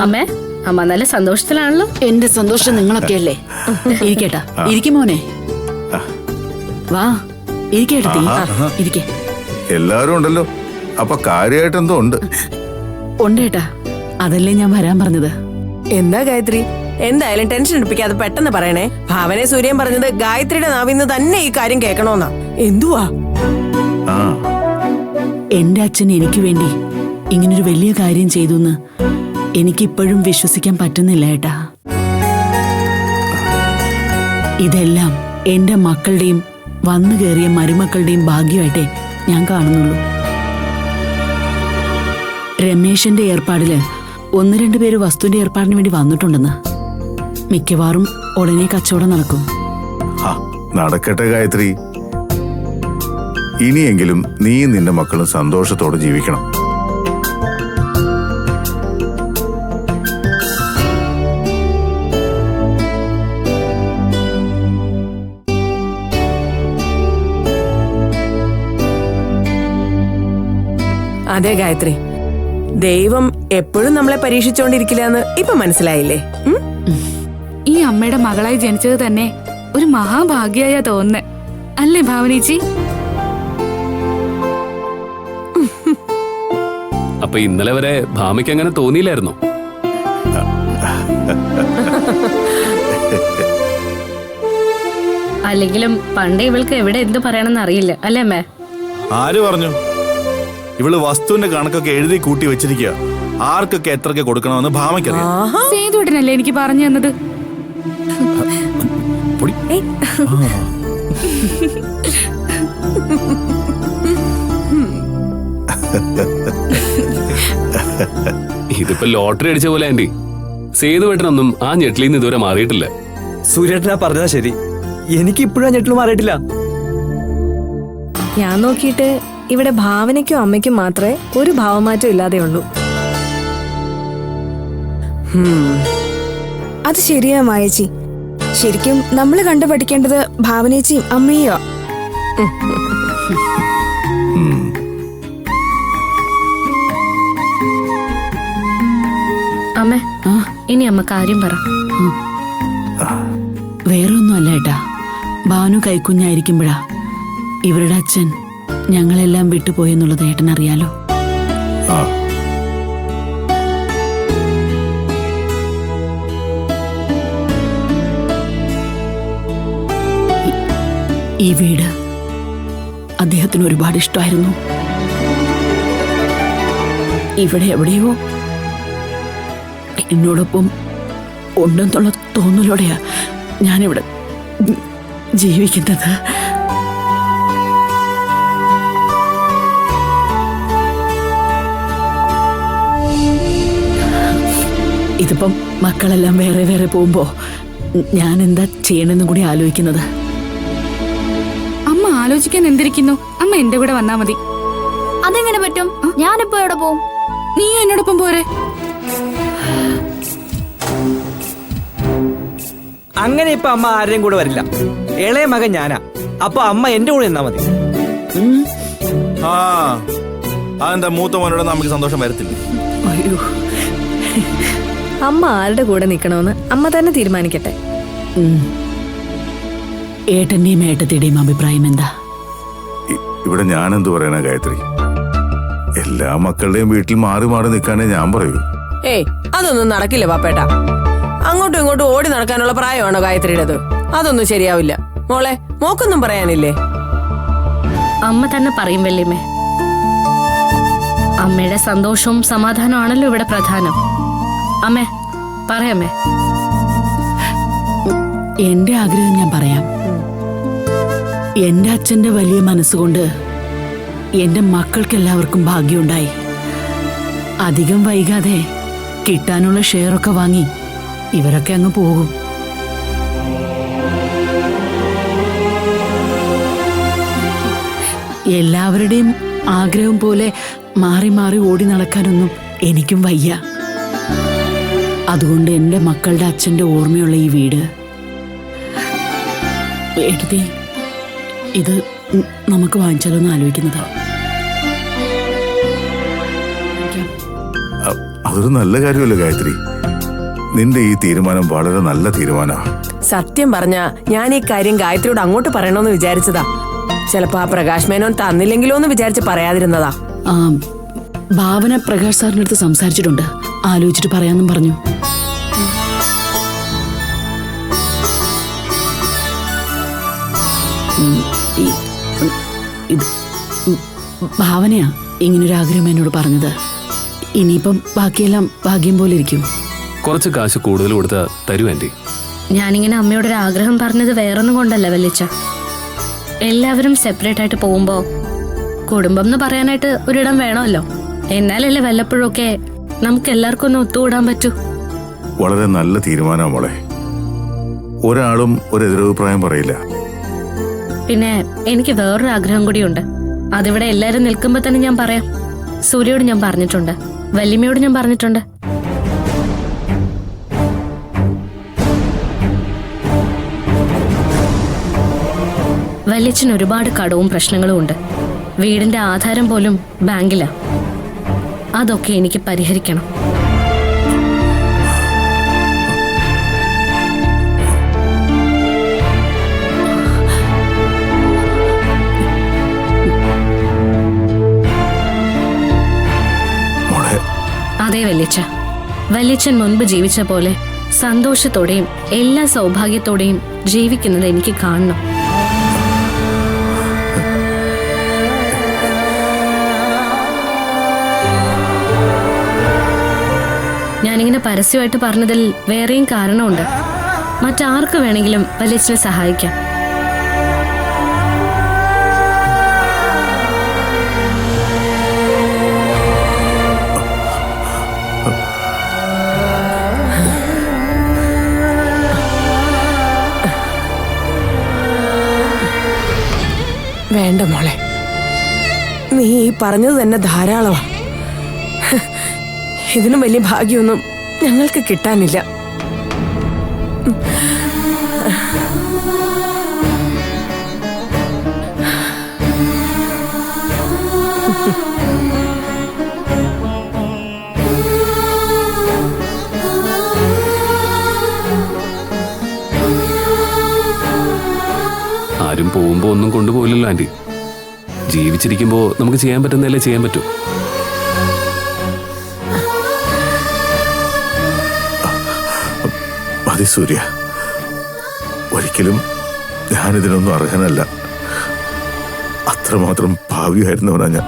അമ്മേ, അമ്മ നല്ല സന്തോഷത്തിലാണല്ലോ. എന്റെ സന്തോഷം നിങ്ങളൊക്കെയല്ലേ. ഇരിക്കേട്ടാ, ഇരിക്കും മോനെ. വാ ഇരിക്കേട്ടത്തി, ഇരിക്കേ. എല്ലാരും ഉണ്ടല്ലോ, അപ്പൊ കാര്യമായിട്ട് എന്തോ ഉണ്ട്. ഉണ്ടേട്ടാ, അതല്ലേ ഞാൻ വരാൻ പറഞ്ഞത്. എന്താ ഗായത്രി, എന്തായാലും ടെൻഷൻ എടുപ്പിക്കാതെ പെട്ടെന്ന് പറയണേ. ഭാവനെ സൂര്യൻ പറഞ്ഞത് ഗായത്രിയുടെ നാവിന്ന് തന്നെ ഈ കാര്യം കേൾക്കണോന്നാ. എന്തുവാ? എന്റെ അച്ഛൻ എനിക്ക് വേണ്ടി ഇങ്ങനൊരു വലിയ കാര്യം ചെയ്തു എനിക്കിപ്പോഴും വിശ്വസിക്കാൻ പറ്റുന്നില്ല ഏട്ടാ. ഇതെല്ലാം എന്റെ മക്കളുടെയും വന്നു കയറിയ മരുമക്കളുടെയും ഭാഗ്യമായിട്ടേ ഞാൻ കാണുന്നുള്ളൂ. രമേശന്റെ ഏർപ്പാടില് 1-2 പേര് വസ്തുവിന്റെ ഏർപ്പാടിന് വേണ്ടി വന്നിട്ടുണ്ടെന്ന്. മിക്കവാറും ഉടനെ കച്ചവടം നടക്കും. നടക്കട്ടെ ഗായത്രി, ഇനിയെങ്കിലും നീ നിന്റെ മക്കളും സന്തോഷത്തോടെ ജീവിക്കണം. അതെ ഗായത്രി, ദൈവം എപ്പോഴും നമ്മളെ പരീക്ഷിച്ചോണ്ടിരിക്കില്ലെന്ന് ഇപ്പൊ മനസ്സിലായില്ലേ? ഈ അമ്മയുടെ മകളായി ജനിച്ചത് തന്നെ ഒരു മഹാഭാഗ്യായ തോന്നുന്നേ, അല്ലേ ഭാവനേച്ചി? അപ്പൊ ഇന്നലെ വരെ ഭാമയ്ക്ക് അങ്ങനെ തോന്നിയില്ലായിരുന്നോ? അല്ലെങ്കിലും പണ്ട് ഇവൾക്ക് എവിടെ എന്ത് പറയണമെന്ന് അറിയില്ല, അല്ലേ അമ്മേ? ആര് പറഞ്ഞു? ഇവള് വസ്തുവിന്റെ കണക്കൊക്കെ എഴുതി കൂട്ടി വെച്ചിരിക്കുക. ആർക്കൊക്കെ എത്രയൊക്കെ കൊടുക്കണമെന്ന് ഭാമയ്ക്കറിയാം. സേതുവേട്ടനല്ലേ എനിക്ക് പറഞ്ഞു തന്നത്. ഇതിപ്പോ ലോട്ടറി അടിച്ച പോലെ ആന്റി. സേതുവേട്ടനൊന്നും ആ ഞെട്ടിലിന്ന് ഇതുവരെ മാറിയിട്ടില്ല. സൂര്യേട്ടനാ പറഞ്ഞതാ ശരി, എനിക്ക് ഇപ്പോഴും ഞെട്ടിൽ മാറിയിട്ടില്ല. ഞാൻ നോക്കിയിട്ട് ഇവിടെ ഭാവനയ്ക്കും അമ്മയ്ക്കും മാത്രമേ ഒരു ഭാവമാറ്റം ഇല്ലാതെ ഉള്ളൂ. അത് ശരിയാ മായേച്ചി. ശരിക്കും നമ്മൾ കണ്ടു പഠിക്കേണ്ടത് ഭാവനേച്ചിയും അമ്മയോ. അമ്മേ, ഇനി അമ്മ കാര്യം പറ. വേറെ ഒന്നുമല്ല ഏട്ടാ, ഭാനു കൈക്കുഞ്ഞായിരിക്കുമ്പോഴാ ഇവരുടെ അച്ഛൻ ഞങ്ങളെല്ലാം വിട്ടുപോയെന്നുള്ളത് ഏട്ടനറിയാലോ. ഈ വീട് അദ്ദേഹത്തിന് ഒരുപാട് ഇഷ്ടമായിരുന്നു. ഇവിടെ എവിടെയോ എന്നോടൊപ്പം ഉണ്ടെന്നുള്ള തോന്നലോടെയാ ഞാനിവിടെ ജീവിക്കുന്നത്. ഇതിപ്പം മക്കളെല്ലാം വേറെ വേറെ പോകുമ്പോ ഞാൻ എന്താ ചെയ്യണമെന്നും കൂടി ആലോചിക്കുന്നത്. അമ്മ ആലോചിക്കാൻ എന്തിരിക്കുന്നു? അമ്മ എന്റെ കൂടെ വന്നാ മതി. അതെങ്ങനെ പറ്റും? ഞാനിപ്പോ എവിടെ പോവും? നീയും എന്നോടൊപ്പം പോരെ. അങ്ങനെ ഇപ്പൊ അമ്മ ആരുടെയും കൂടെ വരില്ല. ഇളയ മകൻ ഞാനാ, അപ്പൊ അമ്മ എന്റെ കൂടെ നിന്നാ മതി. അതെന്താ മൂത്ത മോനോട് നമുക്ക് സന്തോഷം വരത്തില്ല? അയ്യോ, അമ്മ ആരുടെ കൂടെ നിക്കണമെന്ന് അമ്മ തന്നെ തീരുമാനിക്കട്ടെ. ഏട്ടന്റെയും ഏട്ടത്തിയുടെയും അഭിപ്രായം എന്താ? ഇവിടെ ഞാൻ എന്തു പറയാനാ ഗായത്രി? എല്ലാ മക്കളുടെയും വീട്ടിൽ മാറി മാറി നിൽക്കാനേ ഞാൻ പറയൂ. ഏയ്, അതൊന്നും നടക്കില്ല പാപ്പേട്ട. അങ്ങോട്ടും ഇങ്ങോട്ടും ഓടി നടക്കാനുള്ള പ്രായമാണോ ഗായത്രിയുടേത്? അതൊന്നും ശരിയാവില്ല. മോളെ, മോക്കൊന്നും പറയാനില്ലേ? അമ്മ തന്നെ പറയും വല്യമ്മേ. അമ്മയുടെ സന്തോഷവും സമാധാനവും ആണല്ലോ ഇവിടെ പ്രധാനം. അമ്മേ, പറയാമേ. എന്റെ ആഗ്രഹം ഞാൻ പറയാം. എന്റെ അച്ഛന്റെ വലിയ മനസ്സുകൊണ്ട് എന്റെ മക്കൾക്കെല്ലാവർക്കും ഭാഗ്യമുണ്ടായി. അധികം വൈകാതെ കിട്ടാനുള്ള ഷെയറൊക്കെ വാങ്ങി ഇവരൊക്കെ അങ്ങ് പോകും. എല്ലാവരുടെയും ആഗ്രഹം പോലെ മാറി മാറി ഓടി നടക്കാനൊന്നും എനിക്കും വയ്യ. അതുകൊണ്ട് എന്റെ മക്കളുടെ അച്ഛന്റെ ഓർമ്മയുള്ള ഈ വീട് എഴുതി ഇത് നമുക്ക് വാങ്ങിച്ചാലോന്ന് ആലോചിക്കുന്നതാ. അതൊരു നല്ല കാര്യമല്ലേ ഗായത്രി. നിന്റെ ഈ തീരുമാനം വളരെ നല്ല തീരുമാനമാണ്. സത്യം പറഞ്ഞ ഞാൻ ഈ കാര്യം ഗായത്രിയോട് അങ്ങോട്ട് പറയണമെന്ന് വിചാരിച്ചതാ. ചിലപ്പോ ആ പ്രകാശ് മേനോൻ തന്നില്ലെങ്കിലോ എന്ന് വിചാരിച്ച് പറയാതിരുന്നതാ. ആ, ഭാവന പ്രകാശ് സാറിന്റെ അടുത്ത് സംസാരിച്ചിട്ടുണ്ട്. ആലോചിച്ചിട്ട് പറയാന്നും പറഞ്ഞു. ഇത് ഭാവനയാ ഇങ്ങനൊരാഗ്രഹം എന്നോട് പറഞ്ഞത്. ഇനിയിപ്പം ബാക്കിയെല്ലാം ഭാഗ്യം പോലെ ഇരിക്കും. കുറച്ച് കാശ് കൂടുതൽ കൊടുത്താ തരൂ ആന്റി. ഞാനിങ്ങനെ അമ്മയോടൊരു ആഗ്രഹം പറഞ്ഞത് വേറൊന്നും കൊണ്ടല്ല വല്യച്ഛ. എല്ലാവരും സെപ്പറേറ്റ് ആയിട്ട് പോകുമ്പോ കുടുംബം എന്ന് പറയാനായിട്ട് ഒരിടം വേണമല്ലോ. എന്നാലല്ലേ വല്ലപ്പോഴൊക്കെ നമുക്ക് എല്ലാവർക്കും ഒന്ന് ഒത്തുകൂടാൻ പറ്റൂ. വളരെ നല്ല തീരുമാനമാണ് മോളെ. ഒരാളും ഒരു എതിരഭിപ്രായം പറയില്ല. പിന്നെ എനിക്ക് വേറൊരു ആഗ്രഹം കൂടിയുണ്ട്. അതിവിടെ എല്ലാരും നിൽക്കുമ്പോ തന്നെ ഞാൻ പറയാം. സൂര്യയോട് ഞാൻ പറഞ്ഞിട്ടുണ്ട്, വല്യമ്മയോട് ഞാൻ പറഞ്ഞിട്ടുണ്ട്. വല്യച്ഛന് ഒരുപാട് കടവും പ്രശ്നങ്ങളും ഉണ്ട്. വീടിന്റെ ആധാരം പോലും ബാങ്കിലാ. അതൊക്കെ എനിക്ക് പരിഹരിക്കണം. അതെ വല്യച്ഛ, വല്യച്ഛൻ മുൻപ് ജീവിച്ച പോലെ സന്തോഷത്തോടെയും എല്ലാ സൗഭാഗ്യത്തോടെയും ജീവിക്കുന്നത് എനിക്ക് കാണണം. ഞാനിങ്ങനെ പരസ്യമായിട്ട് പറഞ്ഞതിൽ വേറെയും കാരണമുണ്ട്. മറ്റാർക്ക് വേണമെങ്കിലും വല്യച്ഛനെ സഹായിക്കാം. വേണ്ട മോളെ, നീ ഈ പറഞ്ഞത് തന്നെ ധാരാളമാ. ഇതിനും വലിയ ഭാഗ്യമൊന്നും ഞങ്ങൾക്ക് കിട്ടാനില്ല. ആരും പോകുമ്പോ ഒന്നും കൊണ്ടുപോയില്ലല്ലോ ആന്റി. ജീവിച്ചിരിക്കുമ്പോ നമുക്ക് ചെയ്യാൻ പറ്റുന്നതല്ലേ ചെയ്യാൻ പറ്റൂ. മതി സൂര്യ, ഒരിക്കലും ഞാനിതിനൊന്നും അർഹനല്ല. അത്രമാത്രം ഭാവിയായിരുന്നവനാ ഞാൻ.